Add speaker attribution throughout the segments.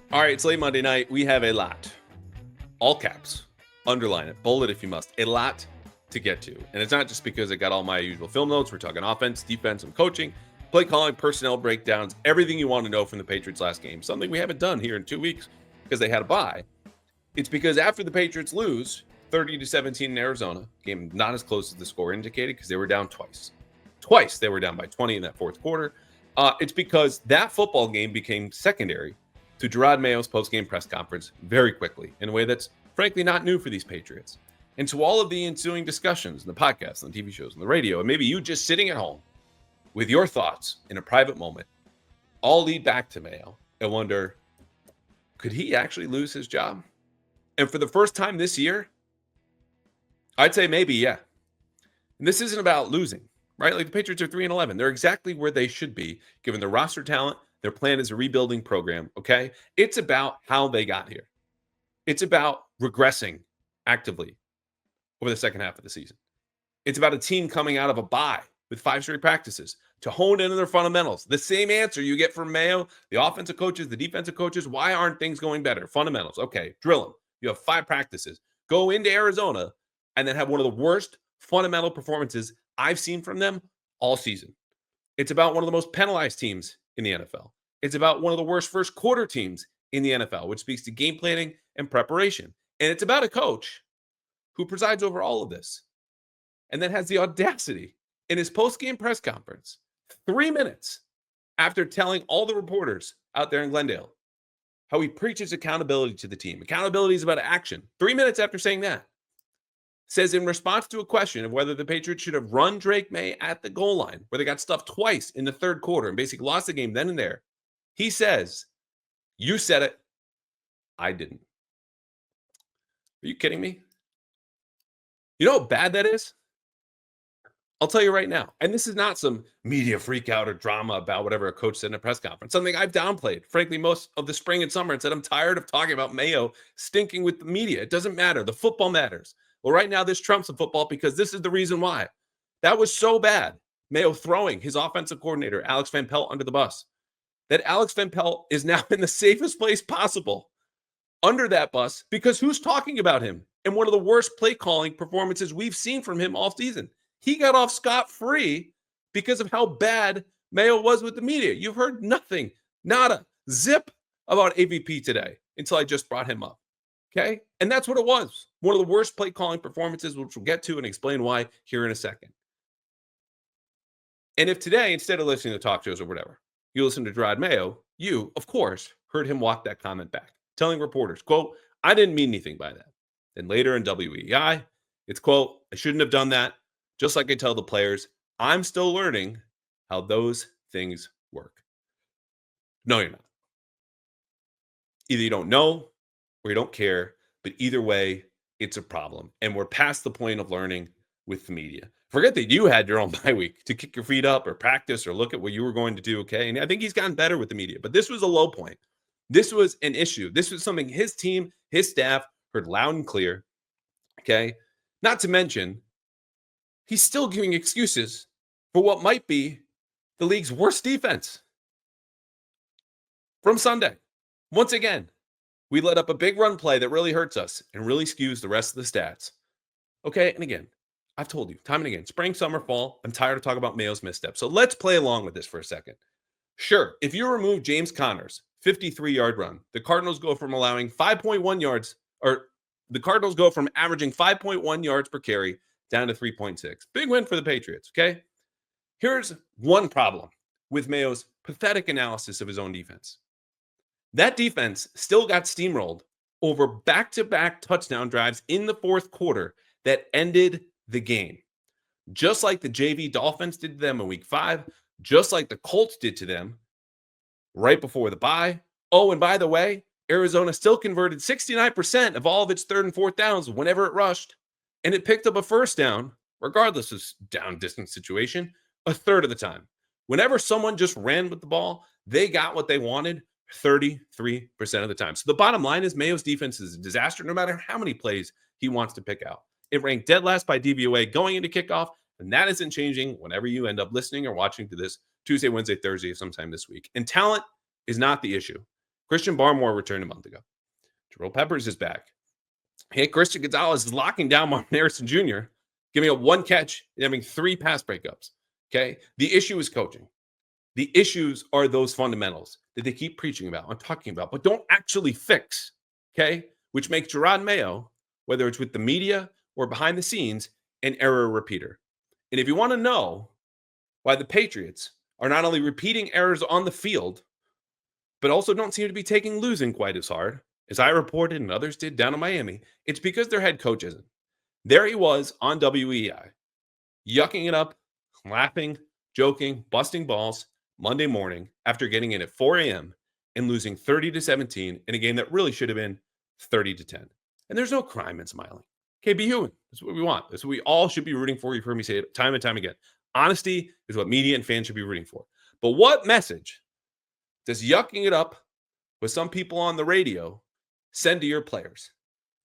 Speaker 1: All right, it's late Monday night. We have a lot, all caps, underline it, bold it if you must, a lot to get to. And it's not just because I got all my usual film notes. We're talking offense, defense, and coaching, play calling, personnel breakdowns, everything you want to know from the Patriots last game. Something we haven't done here in 2 weeks because they had a bye. It's because after the Patriots lose 30-17 in Arizona, game not as close as the score indicated because they were down twice. Twice they were down by 20 in that fourth quarter. It's because that football game became secondary to Jerod Mayo's post-game press conference very quickly in a way that's frankly not new for these Patriots. And to all of the ensuing discussions in the podcasts, on TV shows, on the radio, and maybe you just sitting at home with your thoughts in a private moment, all lead back to Mayo and wonder, could he actually lose his job? And for the first time this year, I'd say maybe, yeah. And this isn't about losing, right? Like the Patriots are 3-11. They're exactly where they should be, given their roster talent. Their plan is a rebuilding program, okay? It's about how they got here. It's about regressing actively over the second half of the season. It's about a team coming out of a bye with 5 straight practices to hone in on their fundamentals. The same answer you get from Mayo, the offensive coaches, the defensive coaches. Why aren't things going better? Fundamentals. Okay, drill them. You have 5 practices. Go into Arizona and then have one of the worst fundamental performances I've seen from them all season. It's about one of the most penalized teams in the NFL. It's about one of the worst first quarter teams in the NFL, which speaks to game planning and preparation. And it's about a coach who presides over all of this and then has the audacity in his post-game press conference, 3 minutes after telling all the reporters out there in Glendale how he preaches accountability to the team. Accountability is about action. 3 minutes after saying that, says in response to a question of whether the Patriots should have run Drake Maye at the goal line, where they got stuffed twice in the third quarter and basically lost the game then and there. He says, "You said it. I didn't." Are you kidding me? You know how bad that is? I'll tell you right now. And this is not some media freak out or drama about whatever a coach said in a press conference. Something I've downplayed, frankly, most of the spring and summer and said, I'm tired of talking about Mayo stinking with the media. It doesn't matter. The football matters. Well, right now, this trumps the football because this is the reason why. That was so bad. Mayo throwing his offensive coordinator, Alex Van Pelt, under the bus. That Alex Van Pelt is now in the safest place possible under that bus because who's talking about him in one of the worst play calling performances we've seen from him all season? He got off scot-free because of how bad Mayo was with the media. You've heard nothing, nada, zip about AVP today until I just brought him up. Okay? And that's what it was. One of the worst play calling performances, which we'll get to and explain why here in a second. And if today, instead of listening to talk shows or whatever, you listen to Jerod Mayo, you, of course, heard him walk that comment back, telling reporters, quote, I didn't mean anything by that. Then later in WEI, it's, quote, I shouldn't have done that. Just like I tell the players, I'm still learning how those things work. No, you're not. Either you don't know or you don't care, but either way, it's a problem. And we're past the point of learning with the media. Forget that you had your own bye week to kick your feet up or practice or look at what you were going to do, okay? And I think he's gotten better with the media, but this was a low point. This was an issue. This was something his team, his staff heard loud and clear, okay? Not to mention, he's still giving excuses for what might be the league's worst defense from Sunday. Once again, we let up a big run play that really hurts us and really skews the rest of the stats. Okay, and again, I've told you time and again, spring, summer, fall, I'm tired of talking about Mayo's missteps. So let's play along with this for a second. Sure, if you remove James Conner's 53-yard run, the Cardinals go from allowing 5.1 yards, or the Cardinals go from averaging 5.1 yards per carry down to 3.6. Big win for the Patriots, okay? Here's one problem with Mayo's pathetic analysis of his own defense. That defense still got steamrolled over back-to-back touchdown drives in the fourth quarter that ended the game. Just like the JV Dolphins did to them in week 5, just like the Colts did to them right before the bye. Oh, and by the way, Arizona still converted 69% of all of its third and fourth downs whenever it rushed. And it picked up a first down, regardless of down distance situation, a third of the time. Whenever someone just ran with the ball, they got what they wanted 33% of the time. So the bottom line is Mayo's defense is a disaster no matter how many plays he wants to pick out. It ranked dead last by DVOA going into kickoff, and that isn't changing whenever you end up listening or watching to this Tuesday, Wednesday, Thursday, sometime this week. And talent is not the issue. Christian Barmore returned a month ago. Jerome Peppers is back. Hey, Christian Gonzalez is locking down Martin Harrison Jr., giving up 1 catch and having 3 pass breakups. Okay. The issue is coaching. The issues are those fundamentals that they keep preaching about and talking about, but don't actually fix. Okay. Which makes Jerod Mayo, whether it's with the media or behind the scenes, an error repeater. And if you want to know why the Patriots are not only repeating errors on the field, but also don't seem to be taking losing quite as hard, as I reported and others did down in Miami, it's because their head coach isn't. There he was on WEI, yucking it up, laughing, joking, busting balls Monday morning after getting in at 4 a.m. and losing 30-17 in a game that really should have been 30-10. And there's no crime in smiling. Okay, be human. That's what we want. That's what we all should be rooting for. You've heard me say it time and time again. Honesty is what media and fans should be rooting for. But what message does yucking it up with some people on the radio send to your players,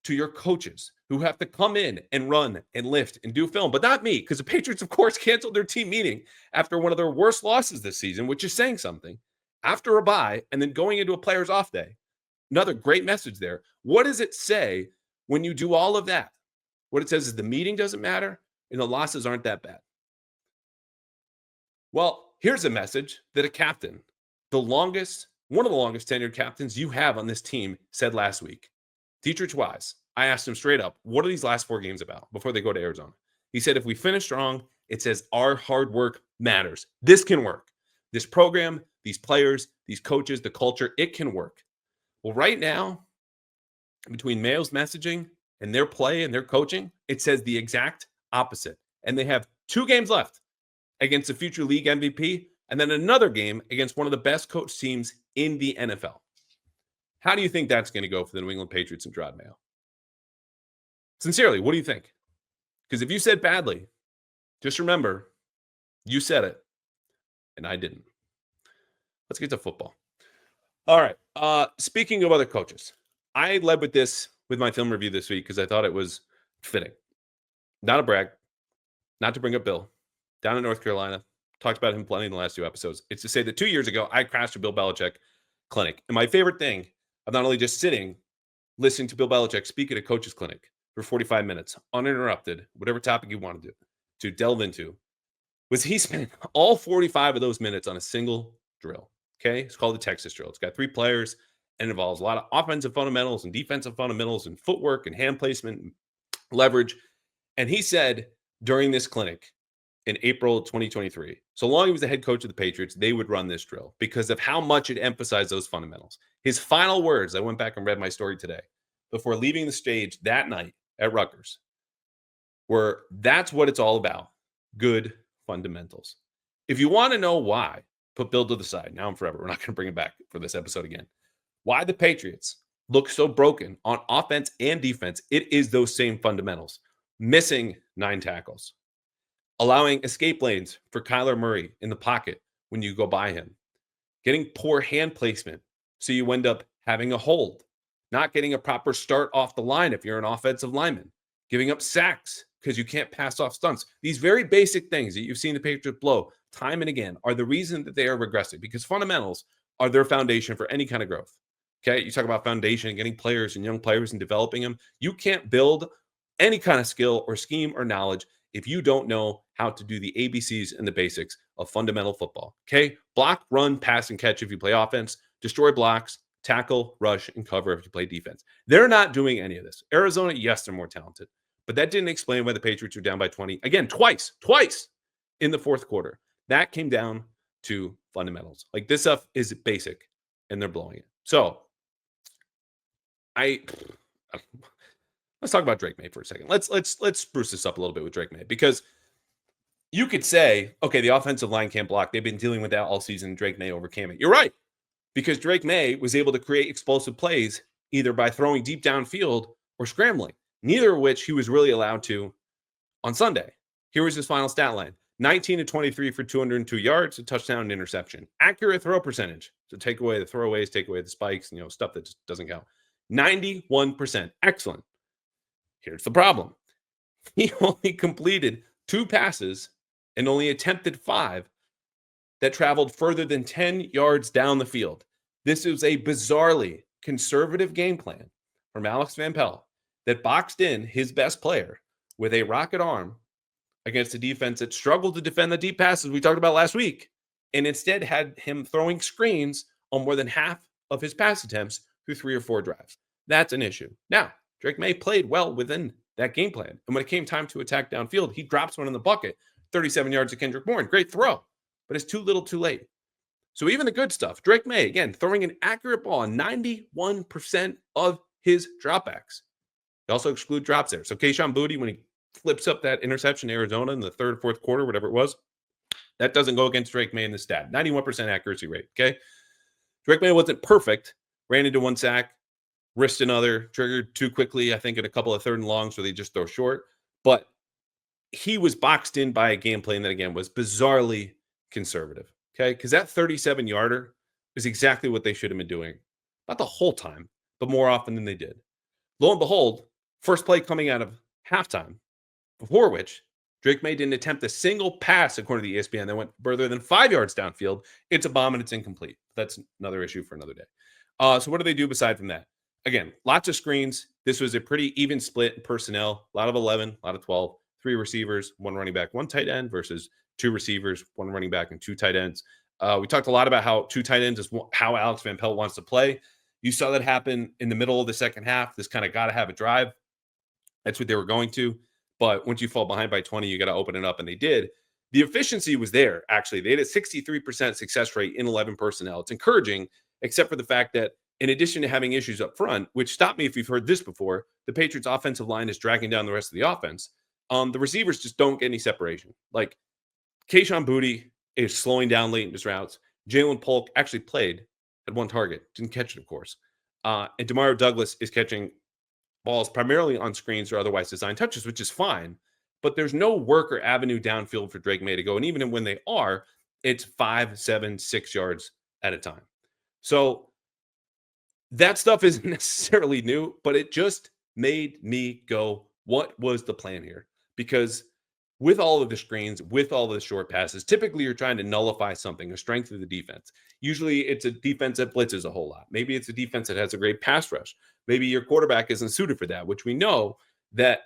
Speaker 1: to your coaches who have to come in and run and lift and do film? But not me, because the Patriots, of course, canceled their team meeting after one of their worst losses this season, which is saying something, after a bye and then going into a player's off day. Another great message there. What does it say when you do all of that? What it says is the meeting doesn't matter and the losses aren't that bad. Well, here's a message that a captain, one of the longest tenured captains you have on this team, said last week. Dietrich Wise, I asked him straight up, what are these last 4 games about before they go to Arizona? He said, if we finish strong, it says our hard work matters. This can work. This program, these players, these coaches, the culture, it can work. Well, right now, between Mayo's messaging and their play and their coaching, it says the exact opposite. And they have 2 games left against the future league MVP and then another game against one of the best coached teams in the NFL. How do you think that's going to go for the New England Patriots and Jerod Mayo? Sincerely, what do you think? Because if you said badly, just remember, you said it, and I didn't. Let's get to football. All right. Speaking of other coaches, I led with this with my film review this week because I thought it was fitting. Not a brag, not to bring up Bill. Down in North Carolina, talked about him plenty in the last 2 episodes. It's to say that 2 years ago, I crashed a Bill Belichick clinic. And my favorite thing of not only just sitting, listening to Bill Belichick speak at a coach's clinic for 45 minutes, uninterrupted, whatever topic you wanted to delve into, was he spent all 45 of those minutes on a single drill. Okay. It's called the Texas drill. It's got 3 players and involves a lot of offensive fundamentals and defensive fundamentals and footwork and hand placement and leverage. And he said during this clinic in April 2023, so long as he was the head coach of the Patriots, they would run this drill because of how much it emphasized those fundamentals. His final words, I went back and read my story today, before leaving the stage that night at Rutgers, were that's what it's all about, good fundamentals. If you want to know why, put Bill to the side. Now and forever. We're not going to bring him back for this episode again. Why the Patriots look so broken on offense and defense, it is those same fundamentals. Missing 9 tackles. Allowing escape lanes for Kyler Murray in the pocket when you go by him. Getting poor hand placement so you end up having a hold. Not getting a proper start off the line if you're an offensive lineman. Giving up sacks because you can't pass off stunts. These very basic things that you've seen the Patriots blow time and again are the reason that they are regressing, because fundamentals are their foundation for any kind of growth. Okay, you talk about foundation, getting players and young players and developing them. You can't build any kind of skill or scheme or knowledge if you don't know how to do the ABCs and the basics of fundamental football. Okay, block, run, pass, and catch if you play offense. Destroy blocks, tackle, rush, and cover if you play defense. They're not doing any of this. Arizona, yes, they're more talented, but that didn't explain why the Patriots were down by 20. Again, twice in the fourth quarter. That came down to fundamentals. Like, this stuff is basic, and they're blowing it. So, let's talk about Drake Maye for a second. Let's spruce this up a little bit with Drake Maye, because you could say, okay, the offensive line can't block. They've been dealing with that all season. Drake Maye overcame it. You're right, because Drake Maye was able to create explosive plays either by throwing deep downfield or scrambling, neither of which he was really allowed to on Sunday. Here was his final stat line: 19-23 for 202 yards, a touchdown, and interception. Accurate throw percentage. So take away the throwaways, take away the spikes, stuff that just doesn't count. 91%. Excellent. Here's the problem. He only completed 2 passes and only attempted 5 that traveled further than 10 yards down the field. This is a bizarrely conservative game plan from Alex Van Pelt that boxed in his best player with a rocket arm against a defense that struggled to defend the deep passes we talked about last week, and instead had him throwing screens on more than half of his pass attempts through 3 or 4 drives. That's an issue. Now, Drake Maye played well within that game plan. And when it came time to attack downfield, he drops one in the bucket, 37 yards to Kendrick Bourne. Great throw, but it's too little too late. So even the good stuff, Drake Maye, again, throwing an accurate ball on 91% of his dropbacks. You also exclude drops there. So Kayshon Boutte, when he flips up that interception in Arizona in the third, fourth quarter, whatever it was, that doesn't go against Drake Maye in the stat. 91% accuracy rate, okay? Drake Maye wasn't perfect. Ran into 1 sack, risked another, triggered too quickly, I think, in a couple of 3rd and longs where they just throw short. But he was boxed in by a game plan that, again, was bizarrely conservative, okay? Because that 37-yarder is exactly what they should have been doing. Not the whole time, but more often than they did. Lo and behold, first play coming out of halftime, before which Drake Maye didn't attempt a single pass, according to the ESPN, that went further than 5 yards downfield. It's a bomb and it's incomplete. That's another issue for another day. So what do they do beside from that? Again, lots of screens. This was a pretty even split in personnel. A lot of 11, a lot of 12, 3 receivers, 1 running back, 1 tight end versus 2 receivers, 1 running back, and 2 tight ends. We talked a lot about how 2 tight ends is how Alex Van Pelt wants to play. You saw that happen in the middle of the second half. This kind of got to have a drive. That's what they were going to. But once you fall behind by 20, you got to open it up, and they did. The efficiency was there, actually. They had a 63% success rate in 11 personnel. It's encouraging, except for the fact that in addition to having issues up front, which stop me if you've heard this before, the Patriots' offensive line is dragging down the rest of the offense. The receivers just don't get any separation. Like, Kayshon Boutte is slowing down late in his routes. Jalen Polk actually played, had 1 target, didn't catch it, of course. And Demario Douglas is catching balls primarily on screens or otherwise designed touches, which is fine. But there's no work or avenue downfield for Drake Maye to go. And even when they are, it's 5, 7, 6 yards at a time. So that stuff isn't necessarily new, but it just made me go, what was the plan here? Because with all of the screens, with all of the short passes, typically you're trying to nullify something, a strength of the defense. Usually it's a defense that blitzes a whole lot. Maybe it's a defense that has a great pass rush. Maybe your quarterback isn't suited for that, which we know that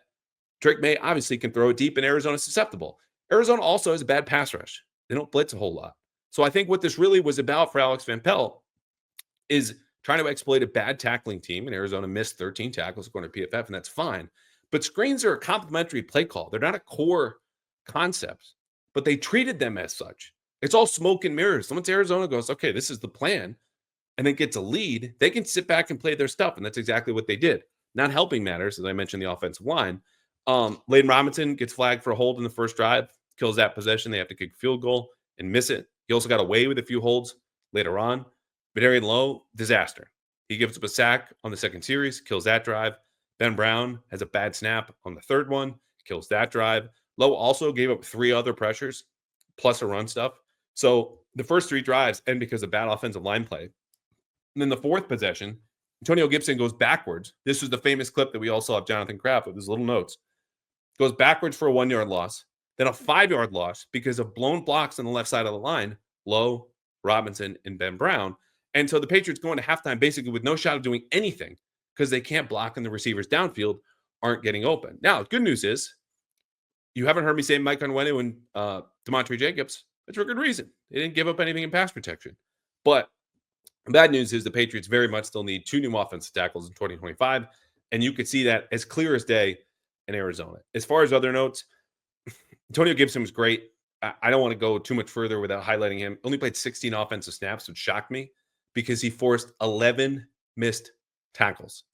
Speaker 1: Drake Maye obviously can throw it deep and Arizona's susceptible. Arizona also has a bad pass rush. They don't blitz a whole lot. So I think what this really was about for Alex Van Pelt is trying to exploit a bad tackling team, and Arizona missed 13 tackles according to PFF, and that's fine. But screens are a complementary play call. They're not a core concept, but they treated them as such. It's all smoke and mirrors. Once Arizona goes, okay, this is the plan, and then gets a lead, they can sit back and play their stuff, and that's exactly what they did. Not helping matters, as I mentioned, the offensive line. Layden Robinson gets flagged for a hold in the first drive, kills that possession. They have to kick a field goal and miss it. He also got away with a few holds later on. Vidarian Lowe, disaster. He gives up a sack on the second series, kills that drive. Ben Brown has a bad snap on the third one, kills that drive. Lowe also gave up 3 other pressures, plus a run stuff. So the first 3 drives end because of bad offensive line play. And then the fourth possession, Antonio Gibson goes backwards. This was the famous clip that we all saw of Jonathan Kraft with his little notes. Goes backwards for a 1-yard loss, then a 5-yard loss because of blown blocks on the left side of the line, Lowe, Robinson, and Ben Brown. And so the Patriots go into halftime basically with no shot of doing anything because they can't block and the receivers downfield aren't getting open. Now, good news is, you haven't heard me say Mike Onwenu and DeMontre Jacobs. That's for a good reason. They didn't give up anything in pass protection. But the bad news is the Patriots very much still need 2 new offensive tackles in 2025. And you could see that as clear as day in Arizona. As far as other notes, Antonio Gibson was great. I don't want to go too much further without highlighting him. Only played 16 offensive snaps, which shocked me because he forced 11 missed tackles.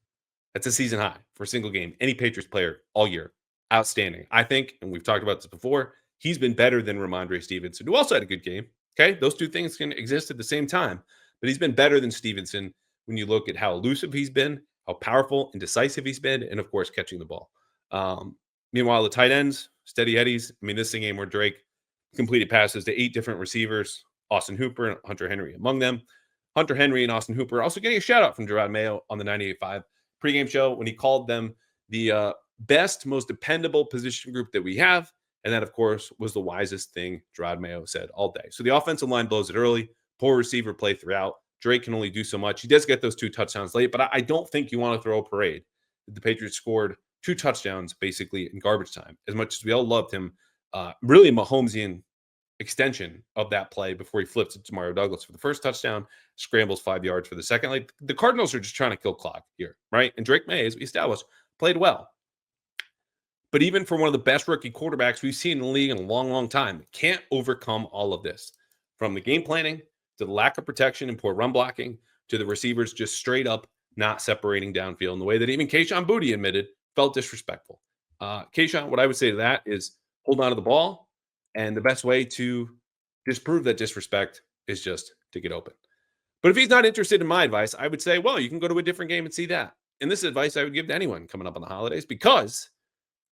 Speaker 1: That's a season high for a single game. Any Patriots player all year. Outstanding. I think, and we've talked about this before, he's been better than Ramondre Stevenson, who also had a good game. Okay, those two things can exist at the same time, but he's been better than Stevenson when you look at how elusive he's been, how powerful and decisive he's been, and of course, catching the ball. Meanwhile, the tight ends, steady Eddies. I mean, this is a game where Drake completed passes to 8 different receivers, Austin Hooper and Hunter Henry among them. Hunter Henry and Austin Hooper also getting a shout out from Jerod Mayo on the 98.5 pregame show when he called them the best, most dependable position group that we have. And that, of course, was the wisest thing Jerod Mayo said all day. So the offensive line blows it early. Poor receiver play throughout. Drake can only do so much. He does get those 2 touchdowns late, but I don't think you want to throw a parade. The Patriots scored 2 touchdowns basically in garbage time. As much as we all loved him, really Mahomesian extension of that play before he flips it to Mario Douglas for the first touchdown, scrambles 5 yards for the second. Like, the Cardinals are just trying to kill clock here, right? And Drake Maye, as we established, played well. But even for one of the best rookie quarterbacks we've seen in the league in a long, long time, can't overcome all of this. From the game planning to the lack of protection and poor run blocking to the receivers just straight up not separating downfield in the way that even Kayshon Boutte admitted felt disrespectful. Kayshon, what I would say to that is hold on to the ball. And the best way to disprove that disrespect is just to get open. But if he's not interested in my advice, I would say, well, you can go to a different game and see that. And this is advice I would give to anyone coming up on the holidays, because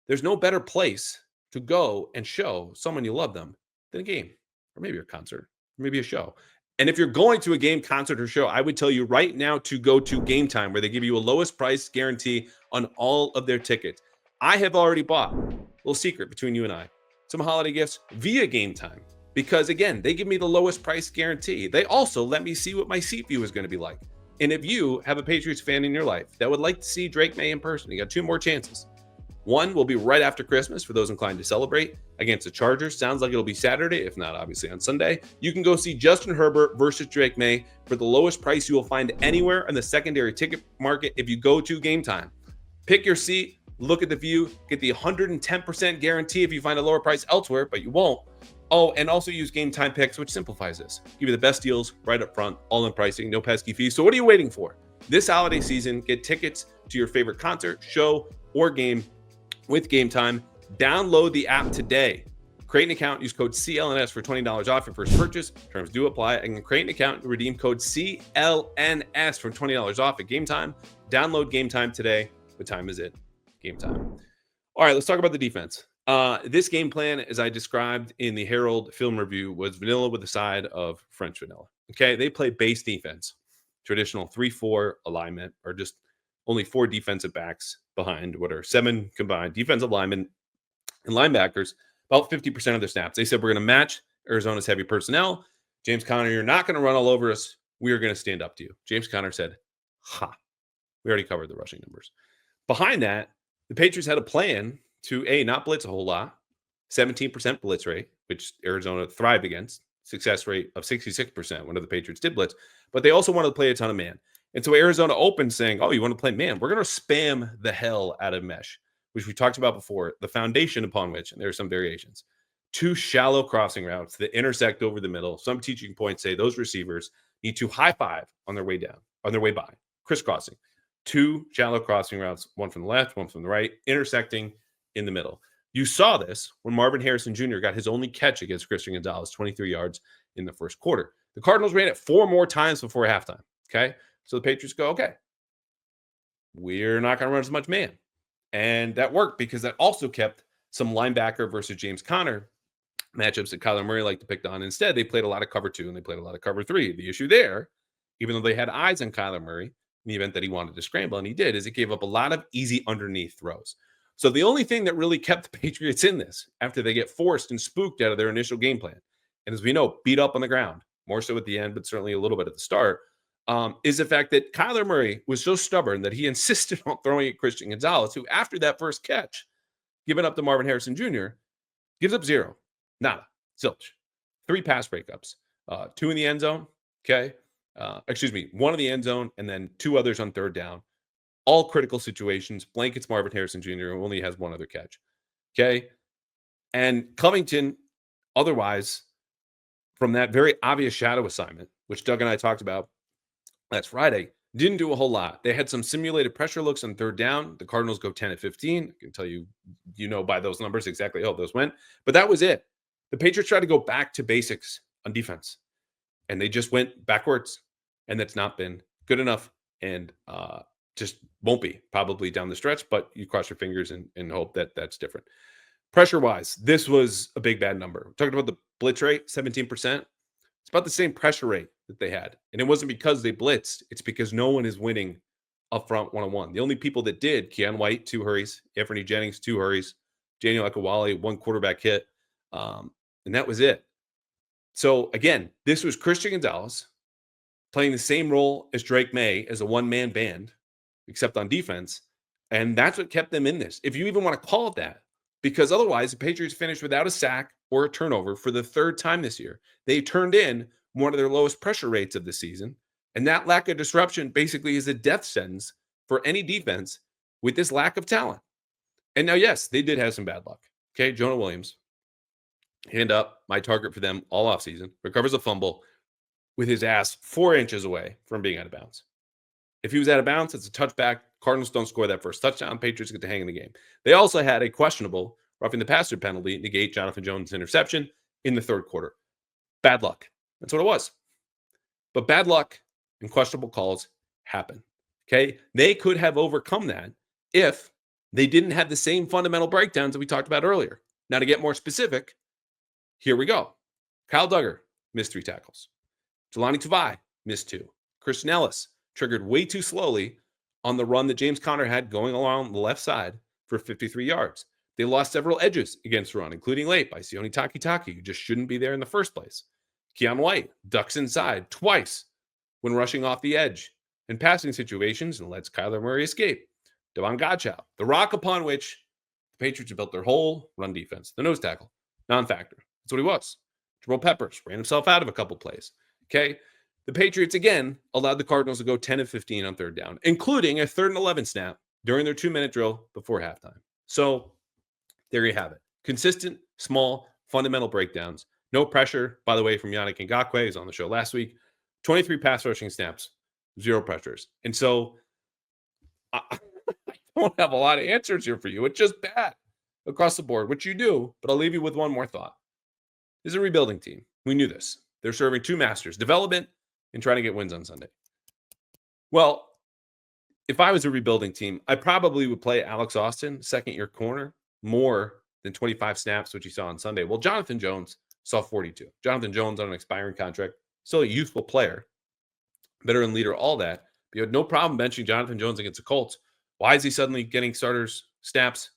Speaker 1: there's no better place to go and show someone you love them than a game, or maybe a concert, or maybe a show. And if you're going to a game, concert, or show, I would tell you right now to go to Game Time, where they give you a lowest price guarantee on all of their tickets. I have already bought, a little secret between you and I, some holiday gifts via Game Time, because again, they give me the lowest price guarantee. They also let me see what my seat view is going to be like. And if you have a Patriots fan in your life that would like to see Drake Maye in person, you got 2 more chances. One will be right after Christmas for those inclined to celebrate against the Chargers. Sounds like it'll be Saturday, if not obviously on Sunday. You can go see Justin Herbert versus Drake Maye for the lowest price you will find anywhere in the secondary ticket market if you go to Game Time. Pick your seat, look at the view, get the 110% guarantee if you find a lower price elsewhere, but you won't. Oh, and also use Game Time Picks, which simplifies this. Give you the best deals right up front, all in pricing, no pesky fees. So what are you waiting for? This holiday season, get tickets to your favorite concert, show, or game with Game Time. Download the app today. Create an account, use code CLNS for $20 off your first purchase. Terms do apply. And create an account and redeem code CLNS for $20 off at Game Time. Download Game Time today. What time is it? Game Time. All right, let's talk about the defense. This game plan, as I described in the Herald film review, was vanilla with a side of French vanilla. Okay, they play base defense, traditional 3-4 alignment, or just only 4 defensive backs behind what are 7 combined defensive linemen and linebackers, about 50% of their snaps. They said, we're going to match Arizona's heavy personnel. James Conner, you're not going to run all over us. We are going to stand up to you. James Conner said, we already covered the rushing numbers. Behind that, the Patriots had a plan to, not blitz a whole lot, 17% blitz rate, which Arizona thrived against, success rate of 66% when the Patriots did blitz, but they also wanted to play a ton of man. And so Arizona opened saying, you want to play man? We're going to spam the hell out of mesh, which we talked about before, the foundation upon which, and there are some variations, 2 shallow crossing routes that intersect over the middle. Some teaching points say those receivers need to high five on their way down, on their way by, crisscrossing. 2 shallow crossing routes, one from the left, one from the right, intersecting in the middle. You saw this when Marvin Harrison Jr. got his only catch against Christian Gonzalez, 23 yards in the first quarter. The Cardinals ran it 4 more times before halftime, okay? So the Patriots go, okay, we're not going to run as much man. And that worked because that also kept some linebacker versus James Conner matchups that Kyler Murray liked to pick on. Instead, they played a lot of cover 2 and they played a lot of cover 3. The issue there, even though they had eyes on Kyler Murray in the event that he wanted to scramble, and he did, is it gave up a lot of easy underneath throws. So the only thing that really kept the Patriots in this after they get forced and spooked out of their initial game plan, and as we know, beat up on the ground, more so at the end, but certainly a little bit at the start, is the fact that Kyler Murray was so stubborn that he insisted on throwing at Christian Gonzalez, who after that first catch, given up to Marvin Harrison Jr., gives up 0. Nada. Zilch. 3 pass breakups. 2 in the end zone. Okay. 1 in the end zone, and then 2 others on third down. All critical situations. Blankets Marvin Harrison Jr., who only has 1 other catch. Okay. And Covington, otherwise, from that very obvious shadow assignment, which Doug and I talked about last Friday, didn't do a whole lot. They had some simulated pressure looks on third down. The Cardinals go 10 of 15. I can tell you, by those numbers exactly how those went. But that was it. The Patriots tried to go back to basics on defense, and they just went backwards. And that's not been good enough, and just won't be probably down the stretch. But you cross your fingers and hope that that's different. Pressure-wise, this was a big bad number. We're talking about the blitz rate, 17%. It's about the same pressure rate that they had. And it wasn't because they blitzed. It's because no one is winning up front one-on-one. The only people that did, Keon White, 2 hurries. Anthony Jennings, 2 hurries. Daniel Akawale, 1 quarterback hit. And that was it. So, again, this was Christian Gonzalez playing the same role as Drake Maye as a one-man band, except on defense. And that's what kept them in this, if you even want to call it that, because otherwise the Patriots finished without a sack or a turnover for the third time this year. They turned in one of their lowest pressure rates of the season. And that lack of disruption basically is a death sentence for any defense with this lack of talent. And now, yes, they did have some bad luck. Okay, Jonah Williams, hand up, my target for them all offseason, recovers a fumble with his ass 4 inches away from being out of bounds. If he was out of bounds, it's a touchback. Cardinals don't score that first touchdown. Patriots get to hang in the game. They also had a questionable roughing the passer penalty negate Jonathan Jones' interception in the third quarter. Bad luck. That's what it was. But bad luck and questionable calls happen. Okay? They could have overcome that if they didn't have the same fundamental breakdowns that we talked about earlier. Now, to get more specific, here we go. Kyle Duggar missed 3 tackles. Jelani Tavai missed 2. Christian Ellis triggered way too slowly on the run that James Conner had going along the left side for 53 yards. They lost several edges against the run, including late by Sione Takitaki, who just shouldn't be there in the first place. Keon White ducks inside twice when rushing off the edge in passing situations and lets Kyler Murray escape. Devon Godchow, the rock upon which the Patriots have built their whole run defense, the nose tackle, non-factor. That's what he was. Jabril Peppers ran himself out of a couple plays. Okay. The Patriots, again, allowed the Cardinals to go 10 of 15 on third down, including a 3rd and 11 snap during their 2-minute drill before halftime. So there you have it. Consistent, small, fundamental breakdowns. No pressure, by the way, from Yannick Ngakoue, who's on the show last week. 23 pass rushing snaps, 0 pressures. And so I don't have a lot of answers here for you. It's just bad across the board, which you do, but I'll leave you with one more thought. This is a rebuilding team. We knew this. They're serving 2 masters, development and trying to get wins on Sunday. Well, if I was a rebuilding team, I probably would play Alex Austin, second-year corner, more than 25 snaps, which you saw on Sunday. Well, Jonathan Jones saw 42. Jonathan Jones on an expiring contract, still a youthful player, veteran leader, all that. But you had no problem benching Jonathan Jones against the Colts. Why is he suddenly getting starters snaps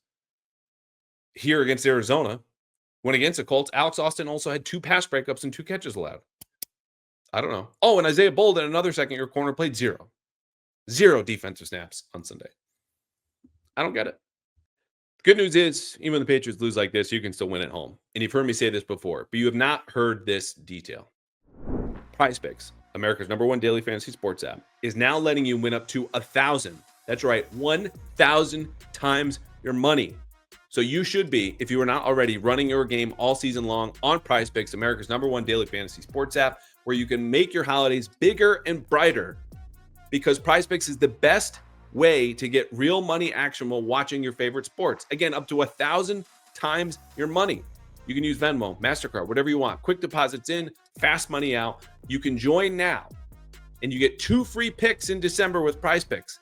Speaker 1: here against Arizona when against the Colts, Alex Austin also had 2 pass breakups and 2 catches allowed? I don't know. Oh, and Isaiah Bolden, another second-year corner, played 0. 0 defensive snaps on Sunday. I don't get it. Good news is, even when the Patriots lose like this, you can still win at home. And you've heard me say this before, but you have not heard this detail. PrizePicks, America's #1 daily fantasy sports app, is now letting you win up to 1,000. That's right, 1,000 times your money. So you should be, if you are not already, running your game all season long on PrizePicks, America's #1 daily fantasy sports app, where you can make your holidays bigger and brighter, because PrizePicks is the best way to get real money action while watching your favorite sports. Again, up to 1,000 times your money. You can use Venmo, MasterCard, whatever you want. Quick deposits in, fast money out. You can join now, and you get 2 free picks in December with PrizePicks,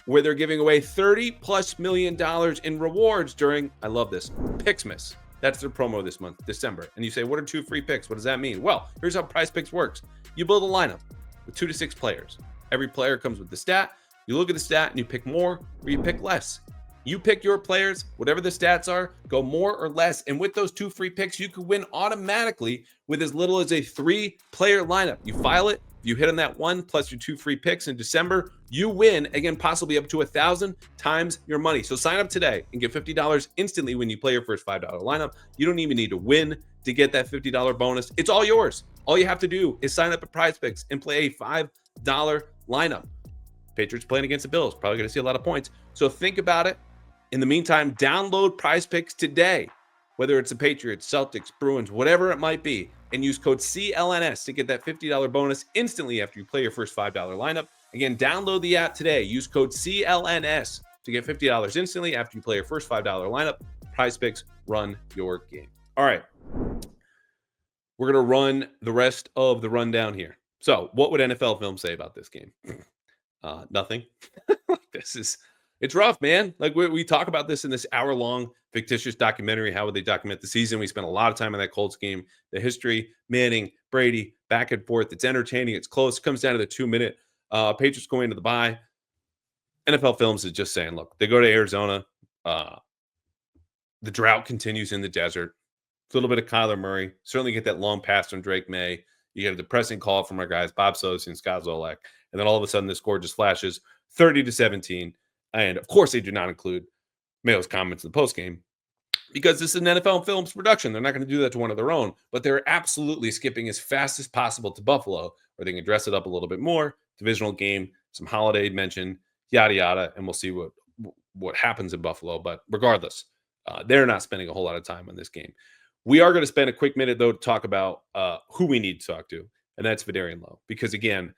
Speaker 1: where they're giving away $30+ million in rewards during, I love this, Picksmas. That's their promo this month, December. And you say, what are 2 free picks? What does that mean? Well, here's how PrizePicks works. You build a lineup with 2 to 6 players. Every player comes with the stat. You look at the stat and you pick more or you pick less. You pick your players, whatever the stats are, go more or less. And with those 2 free picks, you could win automatically with as little as a 3-player lineup. You file it. If you hit on that one plus your 2 free picks in December, you win, again, possibly up to 1,000 times your money. So sign up today and get $50 instantly when you play your first $5 lineup. You don't even need to win to get that $50 bonus. It's all yours. All you have to do is sign up at PrizePicks and play a $5 lineup. Patriots playing against the Bills, probably going to see a lot of points. So think about it. In the meantime, download PrizePicks today, whether it's the Patriots, Celtics, Bruins, whatever it might be, and use code CLNS to get that $50 bonus instantly after you play your first $5 lineup. Again, download the app today. Use code CLNS to get $50 instantly after you play your first $5 lineup. PrizePicks, run your game. All right. We're going to run the rest of the rundown here. So what would NFL Film say about this game? Nothing. It's rough, man. Like we talk about this in this hour-long fictitious documentary. How would they document the season? We spent a lot of time on that Colts game. The history, Manning, Brady, back and forth. It's entertaining. It's close. It comes down to the 2-minute. Patriots going into the bye. NFL Films is just saying, look, they go to Arizona. The drought continues in the desert. A little bit of Kyler Murray. Certainly get that long pass from Drake Maye. You get a depressing call from our guys, Bob Sosi and Scott Zolak. And then all of a sudden, the score just flashes 30-17. And of course, they do not include Mayo's comments in the postgame because this is an NFL Films production. They're not going to do that to one of their own, but they're absolutely skipping as fast as possible to Buffalo, where they can dress it up a little bit more. Divisional game, some holiday mention, yada, yada. And we'll see what happens in Buffalo. But regardless, they're not spending a whole lot of time on this game. We are going to spend a quick minute, though, to talk about who we need to talk to, and that's Vidarian Lowe. Because, again,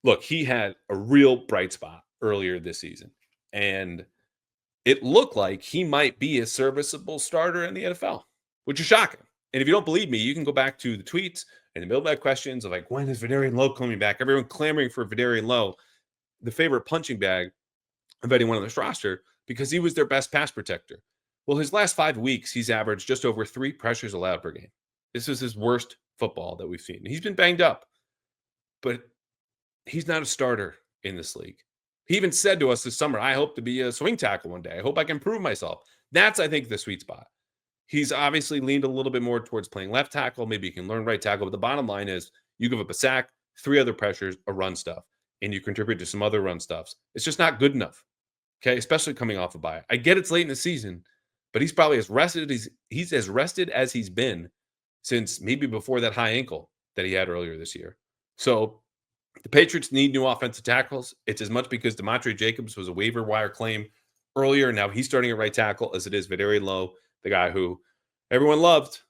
Speaker 1: look, he had a real bright spot earlier this season, and it looked like he might be a serviceable starter in the NFL, which is shocking. And if you don't believe me, you can go back to the tweets and the mailbag questions of like, when is Vidarian Lowe coming back? Everyone clamoring for Vidarian Lowe, the favorite punching bag of anyone on this roster, because he was their best pass protector. Well, his last 5 weeks, he's averaged just over 3 pressures allowed per game. This is his worst football that we've seen. He's been banged up, but he's not a starter in this league. He even said to us this summer, I hope to be a swing tackle one day. I hope I can prove myself. That's, I think, the sweet spot. He's obviously leaned a little bit more towards playing left tackle. Maybe he can learn right tackle. But the bottom line is you give up a sack, 3 other pressures, a run stuff, and you contribute to some other run stuffs. It's just not good enough, okay, especially coming off a bye. I get it's late in the season, but he's probably as rested as he's been since maybe before that high ankle that he had earlier this year. So the Patriots need new offensive tackles. It's as much because Demontre Jacobs was a waiver wire claim earlier. Now he's starting at right tackle as it is Vidarian Lowe, the guy who everyone loved,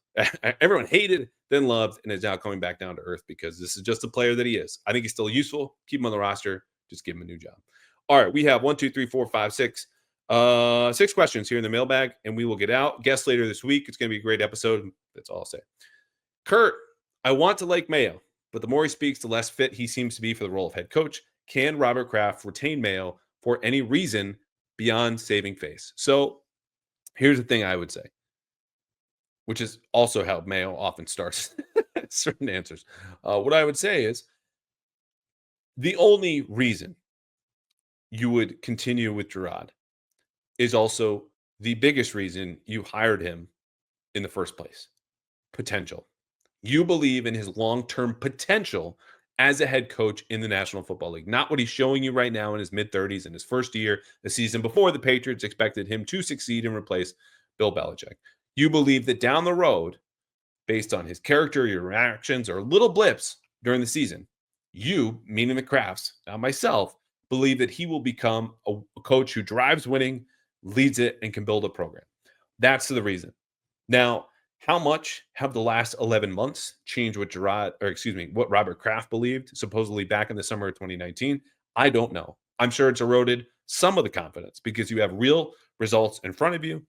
Speaker 1: everyone hated, then loved, and is now coming back down to earth because this is just the player that he is. I think he's still useful. Keep him on the roster. Just give him a new job. All right, we have 6 questions here in the mailbag, and we will get out. Guests later this week. It's going to be a great episode. That's all I'll say. Kurt, I want to like Mayo, but the more he speaks, the less fit he seems to be for the role of head coach. Can Robert Kraft retain Mayo for any reason beyond saving face? So here's the thing I would say, which is also how Mayo often starts certain answers. What I would say is the only reason you would continue with Jerod is also the biggest reason you hired him in the first place. Potential. You believe in his long-term potential as a head coach in the National Football League, not what he's showing you right now in his mid-30s in his first year, the season before the Patriots expected him to succeed and replace Bill Belichick. You believe that down the road, based on his character, your reactions, or little blips during the season, you, meaning the Crafts, not myself, believe that he will become a coach who drives winning, leads it, and can build a program. That's the reason. Now, how much have the last 11 months changed what what Robert Kraft believed, supposedly back in the summer of 2019? I don't know. I'm sure it's eroded some of the confidence because you have real results in front of you.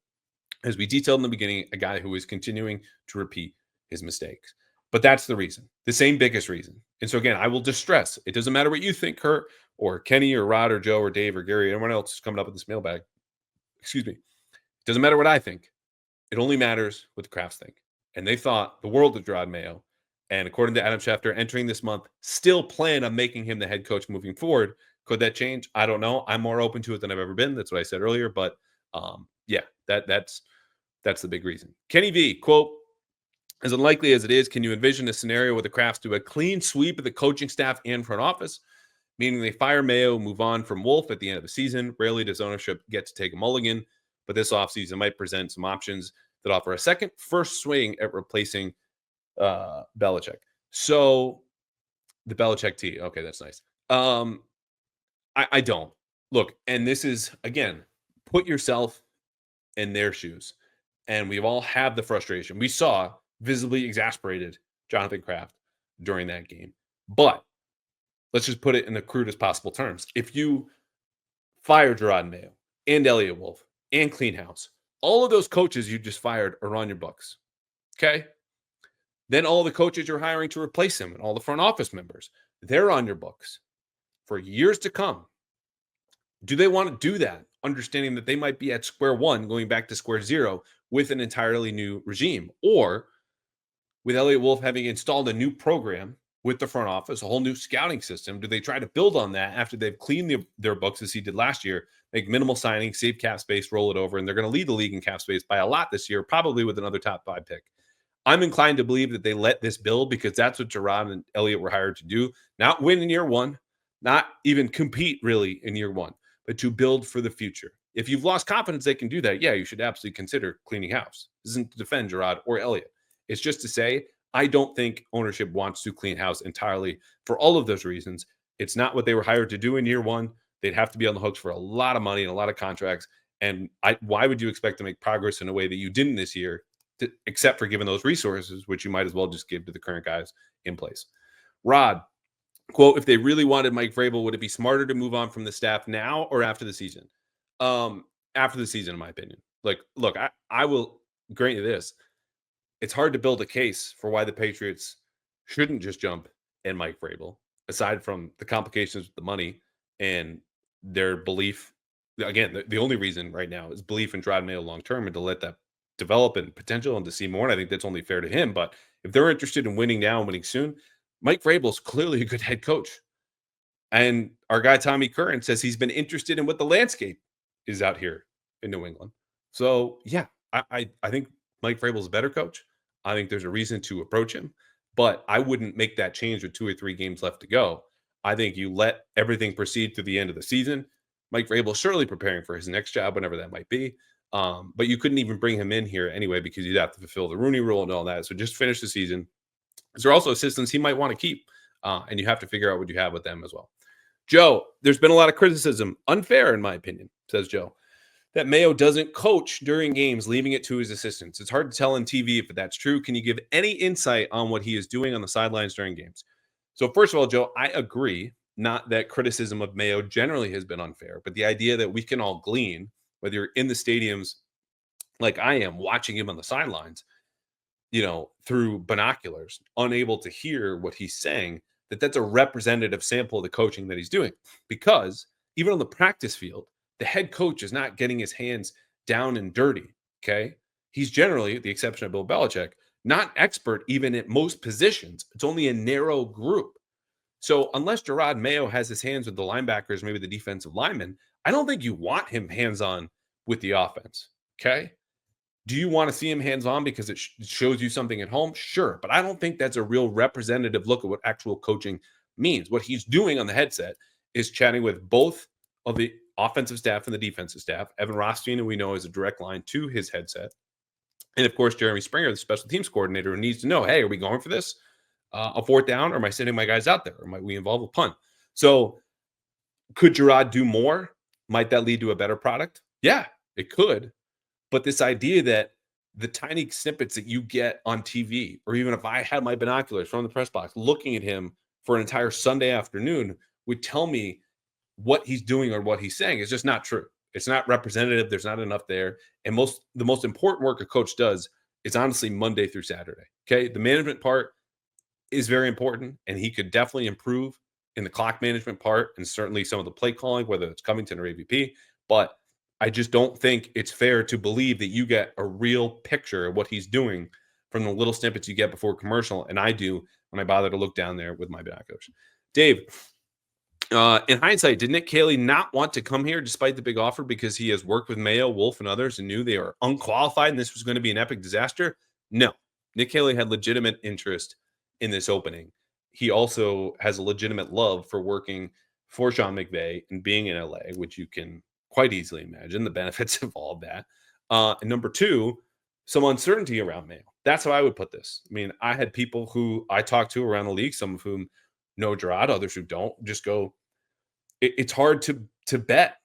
Speaker 1: As we detailed in the beginning, a guy who is continuing to repeat his mistakes. But that's the reason, the same biggest reason. And so again, I will just stress, it doesn't matter what you think, Kurt, or Kenny, or Rod, or Joe, or Dave, or Gary, or anyone else who's coming up with this mailbag. Excuse me. It doesn't matter what I think. It only matters what the Crafts think. And they thought the world of Jerod Mayo. And according to Adam Schefter, entering this month, still plan on making him the head coach moving forward. Could that change? I don't know. I'm more open to it than I've ever been. That's what I said earlier. But yeah, that's the big reason. Kenny V, quote, as unlikely as it is, can you envision a scenario where the Crafts do a clean sweep of the coaching staff and front office, meaning they fire Mayo, move on from Wolf at the end of the season? Rarely does ownership get to take a mulligan, but this offseason might present some options that offer a second first swing at replacing Belichick. So the Belichick T. Okay, that's nice. I don't. Look, and this is, again, put yourself in their shoes. And we all have the frustration. We saw visibly exasperated Jonathan Kraft during that game. But let's just put it in the crudest possible terms. If you fire Jerod Mayo and Elliott Wolf and Cleanhouse, all of those coaches you just fired are on your books. Okay? Then all the coaches you're hiring to replace him and all the front office members, they're on your books for years to come. Do they want to do that, understanding that they might be at square one, going back to square zero with an entirely new regime? Or with Elliott Wolf having installed a new program with the front office, a whole new scouting system, do they try to build on that after they've cleaned their books as he did last year, make minimal signings, save cap space, roll it over, and they're going to lead the league in cap space by a lot this year, probably with another top 5 pick? I'm inclined to believe that they let this build because that's what Jerod and Elliott were hired to do. Not win in year one, not even compete really in year one, but to build for the future. If you've lost confidence they can do that, yeah, you should absolutely consider cleaning house. This isn't to defend Jerod or Elliott. It's just to say, I don't think ownership wants to clean house entirely for all of those reasons. It's not what they were hired to do in year one. They'd have to be on the hooks for a lot of money and a lot of contracts. And why would you expect to make progress in a way that you didn't this year, except for giving those resources, which you might as well just give to the current guys in place? Rod, quote, if they really wanted Mike Vrabel, would it be smarter to move on from the staff now or after the season? After the season, in my opinion. Like, look, I will grant you this. It's hard to build a case for why the Patriots shouldn't just jump in Mike Vrabel, aside from the complications with the money and their belief. Again, the only reason right now is belief in Jerod Mayo long term and to let that develop and potential and to see more. And I think that's only fair to him. But if they're interested in winning now and winning soon, Mike Vrabel is clearly a good head coach. And our guy Tommy Curran says he's been interested in what the landscape is out here in New England. So yeah, I think Mike Vrabel's a better coach. I think there's a reason to approach him, but I wouldn't make that change with 2 or 3 games left to go. I think you let everything proceed to the end of the season. Mike Vrabel surely preparing for his next job, whenever that might be. But you couldn't even bring him in here anyway because you'd have to fulfill the Rooney Rule and all that. So just finish the season. There are also assistants he might want to keep, and you have to figure out what you have with them as well. Joe, there's been a lot of criticism, unfair in my opinion, says Joe, that Mayo doesn't coach during games, leaving it to his assistants. It's hard to tell on TV if that's true. Can you give any insight on what he is doing on the sidelines during games? So first of all, Joe, I agree. Not that criticism of Mayo generally has been unfair, but the idea that we can all glean, whether you're in the stadiums like I am, watching him on the sidelines, through binoculars, unable to hear what he's saying, that's a representative sample of the coaching that he's doing. Because even on the practice field, the head coach is not getting his hands down and dirty. Okay. He's generally, the exception of Bill Belichick, not expert even at most positions. It's only a narrow group. So unless Jerod Mayo has his hands with the linebackers, maybe the defensive linemen, I don't think you want him hands-on with the offense. Okay. Do you want to see him hands-on because it shows you something at home? Sure. But I don't think that's a real representative look at what actual coaching means. What he's doing on the headset is chatting with both of the offensive staff and the defensive staff. Evan Rothstein, who we know is a direct line to his headset. And of course, Jeremy Springer, the special teams coordinator, who needs to know, hey, are we going for this? A 4th down, or am I sending my guys out there? Or might we involve a punt? So could Jerod do more? Might that lead to a better product? Yeah, it could. But this idea that the tiny snippets that you get on TV, or even if I had my binoculars from the press box looking at him for an entire Sunday afternoon, would tell me what he's doing or what he's saying is just not true. It's not representative. There's not enough there. And the most important work a coach does is honestly Monday through Saturday. Okay. The management part is very important, and he could definitely improve in the clock management part and certainly some of the play calling, whether it's Covington or AVP. But I just don't think it's fair to believe that you get a real picture of what he's doing from the little snippets you get before commercial. And I do when I bother to look down there with my binoculars. Dave, in hindsight, did Nick Caley not want to come here despite the big offer because he has worked with Mayo, Wolf, and others and knew they are unqualified and this was going to be an epic disaster? No. Nick Caley had legitimate interest in this opening. He also has a legitimate love for working for Sean McVay and being in LA, which you can quite easily imagine the benefits of all of that. And number 2, some uncertainty around Mayo. That's how I would put this. I mean, I had people who I talked to around the league, some of whom know Jerod, others who don't, just go, it's hard to bet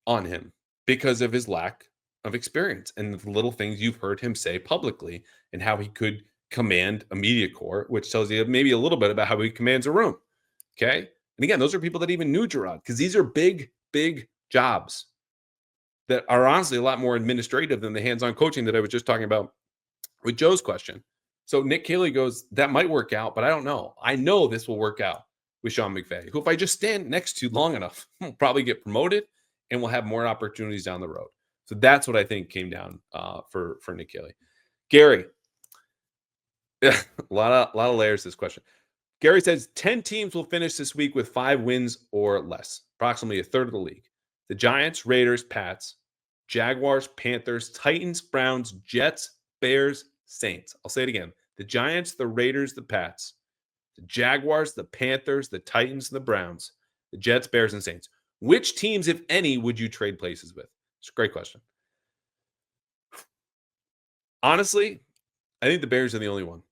Speaker 1: on him because of his lack of experience and the little things you've heard him say publicly and how he could command a media corps, which tells you maybe a little bit about how he commands a room. Okay. And again, those are people that even knew Jerod because these are big, big jobs that are honestly a lot more administrative than the hands-on coaching that I was just talking about with Joe's question. So Nick Caley goes, that might work out, but I don't know. I know this will work out with Sean McVay, who if I just stand next to long enough, will probably get promoted and will have more opportunities down the road. So that's what I think came down for Nick Caley. Gary, a lot of layers to this question. Gary says 10 teams will finish this week with 5 wins or less, approximately a third of the league. The Giants, Raiders, Pats, Jaguars, Panthers, Titans, Browns, Jets, Bears, Saints. I'll say it again. The Giants, the Raiders, the Pats, the Jaguars, the Panthers, the Titans, and the Browns, the Jets, Bears, and Saints. Which teams, if any, would you trade places with? It's a great question. Honestly, I think the Bears are the only one.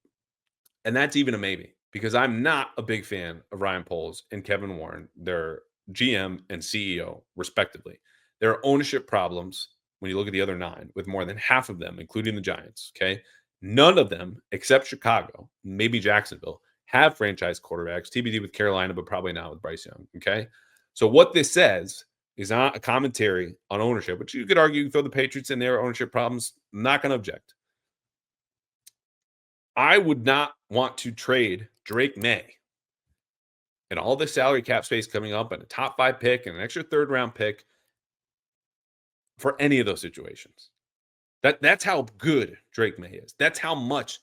Speaker 1: And that's even a maybe because I'm not a big fan of Ryan Poles and Kevin Warren, their GM and CEO, respectively. There are ownership problems when you look at the other 9, with more than half of them, including the Giants. Okay. None of them, except Chicago, maybe Jacksonville, have franchise quarterbacks, TBD with Carolina, but probably not with Bryce Young. Okay. So what this says is not a commentary on ownership, which you could argue, you can throw the Patriots in their ownership problems. I'm not going to object. I would not want to trade Drake Maye and all the salary cap space coming up and a top 5 pick and an extra 3rd round pick for any of those situations. That's how good Drake Maye is. That's how much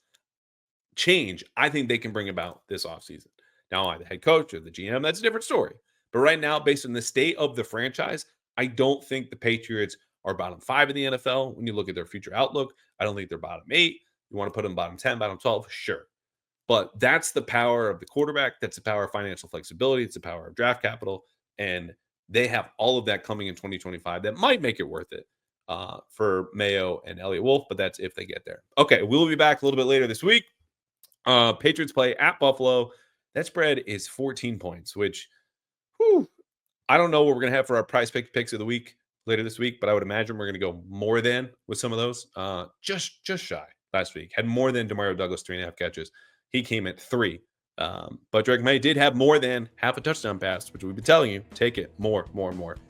Speaker 1: change I think they can bring about this offseason. Now, am I the head coach or the GM? That's a different story. But right now, based on the state of the franchise, I don't think the Patriots are bottom 5 in the NFL when you look at their future outlook. I don't think they're bottom 8. You want to put them bottom 10, bottom 12? Sure. But that's the power of the quarterback. That's the power of financial flexibility. It's the power of draft capital. And they have all of that coming in 2025 that might make it worth it for Mayo and Elliott Wolf, but that's if they get there. Okay, we'll be back a little bit later this week. Patriots play at Buffalo. That spread is 14 points, which I don't know what we're going to have for our prize picks of the week later this week, but I would imagine we're going to go more than with some of those. Just shy last week. Had more than Demario Douglas, 3.5 catches. He came at 3. But Drake Maye did have more than half a touchdown pass, which we've been telling you, take it more.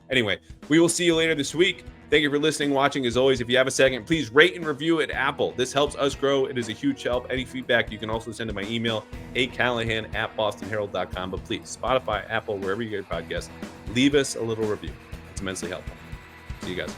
Speaker 1: Anyway, we will see you later this week. Thank you for listening, watching. As always, if you have a second, please rate and review at Apple. This helps us grow. It is a huge help. Any feedback, you can also send to my email, acallahan@bostonherald.com. But please, Spotify, Apple, wherever you get your podcasts, leave us a little review. It's immensely helpful. See you guys.